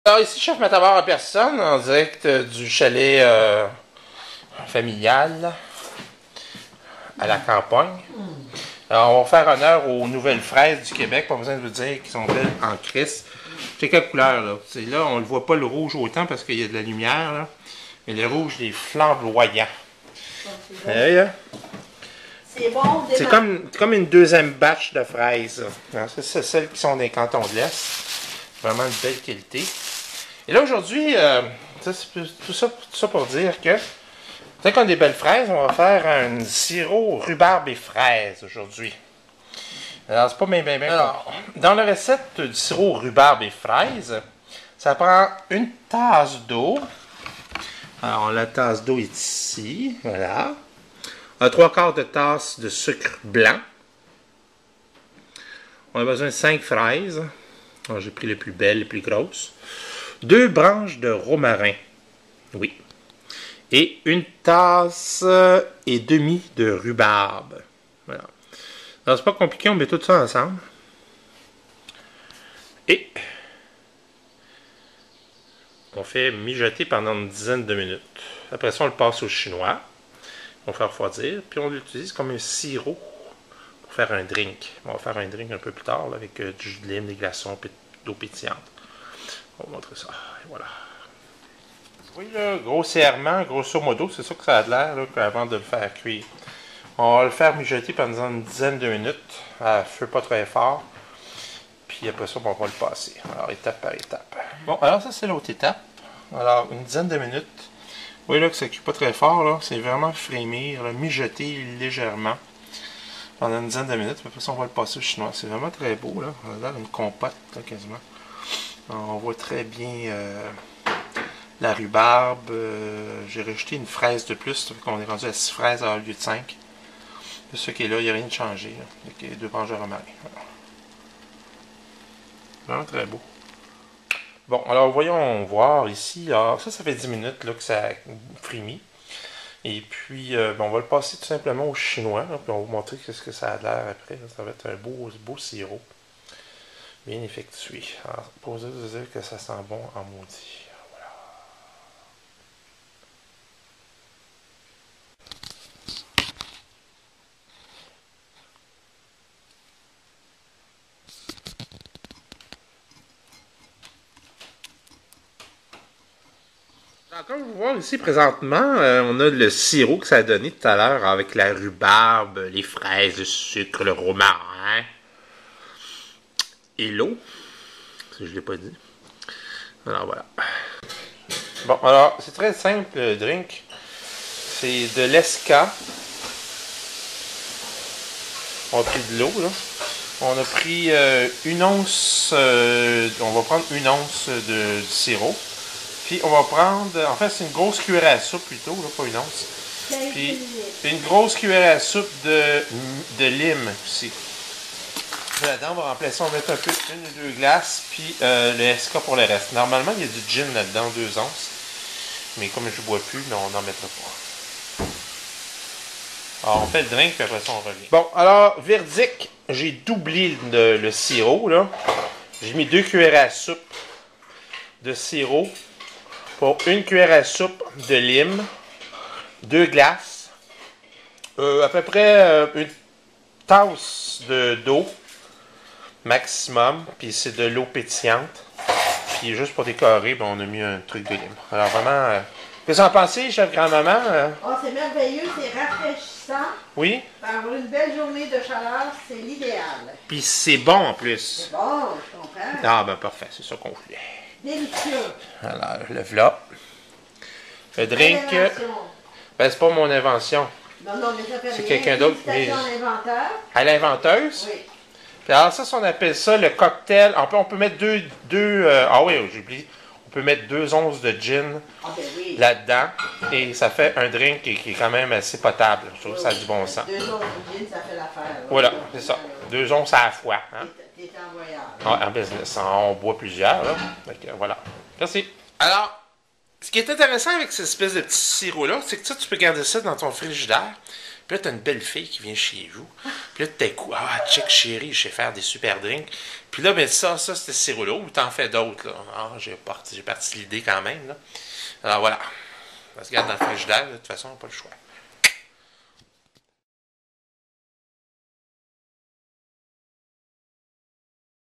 Alors ici, chef Matamor en personne, en direct du chalet familial à la campagne. Alors, on va faire honneur aux nouvelles fraises du Québec. Pas besoin de vous dire qu'ils sont belles en crise. C'est quelle couleur, là? C'est là, on ne voit pas le rouge autant parce qu'il y a de la lumière, là. Mais le rouge, il est flamboyant. C'est bon. C'est comme une deuxième batch de fraises. C'est celles qui sont des cantons de l'Est. Vraiment une belle qualité. Et là, aujourd'hui, tout ça pour dire que, dès qu'on a des belles fraises, on va faire un sirop rhubarbe et fraises aujourd'hui. Alors, c'est pas bien. Alors, dans la recette du sirop rhubarbe et fraises, ça prend une tasse d'eau. Alors, la tasse d'eau est ici, voilà. Un 3/4 de tasse de sucre blanc. On a besoin de 5 fraises. Alors, j'ai pris les plus belles, les plus grosses. 2 branches de romarin. Oui. Et une tasse et demie de rhubarbe. Voilà. Alors, c'est pas compliqué, on met tout ça ensemble. Et on fait mijoter pendant une dizaine de minutes. Après ça, on le passe au chinois. On va faire refroidir. Puis on l'utilise comme un sirop pour faire un drink. On va faire un drink un peu plus tard là, avec du jus de lime, des glaçons, d'eau pétillante. On va montrer ça. Et voilà. Oui, là, grossièrement, grosso modo, c'est ça que ça a l'air avant de le faire cuire. On va le faire mijoter pendant une dizaine de minutes, à feu pas très fort. Puis après ça, on va le passer. Alors, étape par étape. Bon, alors ça, c'est l'autre étape. Alors, une dizaine de minutes. Vous voyez là que ça ne cuit pas très fort, là. C'est vraiment frémir, là, mijoter légèrement pendant une dizaine de minutes. Puis après ça, on va le passer au chinois. C'est vraiment très beau, là. On a l'air d'une compote, là, quasiment. Alors, on voit très bien la rhubarbe. J'ai rajouté une fraise de plus. Donc on est rendu à 6 fraises au lieu de 5. De ce qui est là, il n'y a rien de changé. Là. Il y a 2 branches de romarin. Voilà. Vraiment très beau. Bon, alors voyons voir ici. Alors, ça fait 10 minutes là, que ça frémit. Et puis, on va le passer tout simplement au chinois. Là, puis on va vous montrer ce que ça a l'air après. Ça va être un beau sirop. Bien effectué. Alors, pour vous dire que ça sent bon en maudit. Voilà. Alors, comme vous voyez ici présentement, on a le sirop que ça a donné tout à l'heure avec la rhubarbe, les fraises, le sucre, le romarin et l'eau. Si je ne l'ai pas dit. Alors voilà. Bon, alors c'est très simple le drink. C'est de l'esca. On a pris de l'eau là. On a pris une once. On va prendre une once de sirop. Puis on va prendre, en fait c'est une grosse cuillère à soupe plutôt, là, pas une once. Puis une grosse cuillère à soupe de lime aussi. Là-dedans, on va remplacer, on va mettre un peu, une ou deux glaces, puis le SK pour le reste. Normalement, il y a du gin là-dedans, 2 onces. Mais comme je ne bois plus, on n'en mettra pas. Alors, on fait le drink, puis après ça, on revient. Bon, alors, verdict, j'ai doublé le sirop, là. J'ai mis 2 cuillères à soupe de sirop pour 1 cuillère à soupe de lime, 2 glaces, à peu près une tasse d'eau maximum, puis c'est de l'eau pétillante. Puis juste pour décorer, on a mis un truc de lime. Alors vraiment, qu'est-ce que vous en pensez, chef grand-maman? Oh, c'est merveilleux, c'est rafraîchissant. Oui? Avoir une belle journée de chaleur, c'est l'idéal. Puis c'est bon en plus. C'est bon, je comprends. Ah ben parfait, c'est ça qu'on voulait. Délicieux. Alors, le v'là. Le drink, ben c'est pas mon invention. Non, mais ça fait c'est rien. Quelqu'un d'autre. Mais... à l'inventeur. À l'inventeuse? Oui. Puis alors ça, on appelle ça le cocktail. On peut mettre ah oui, j'ai oublié. On peut mettre 2 onces de gin là-dedans. Et ça fait un drink qui est quand même assez potable. Je trouve que ça a du bon sens. 2 onces de gin, ça fait l'affaire. Voilà, c'est ça. 2 onces à la fois. Hein? T'es en voyage. Ah, en business. On boit plusieurs. Là. Donc, voilà. Merci. Alors, ce qui est intéressant avec cette espèce de petit sirop-là, c'est que tu peux garder ça dans ton frigidaire. Puis là, t'as une belle fille qui vient chez vous. Puis là, t'as coup, ah, check chérie, je sais faire des super drinks. Puis là, ben ça, c'était ce sirop-là, ou t'en fais d'autres, là. Ah, j'ai parti l'idée quand même, là. Alors voilà. Ça se garde dans le frigidaire, de toute façon, on n'a pas le choix.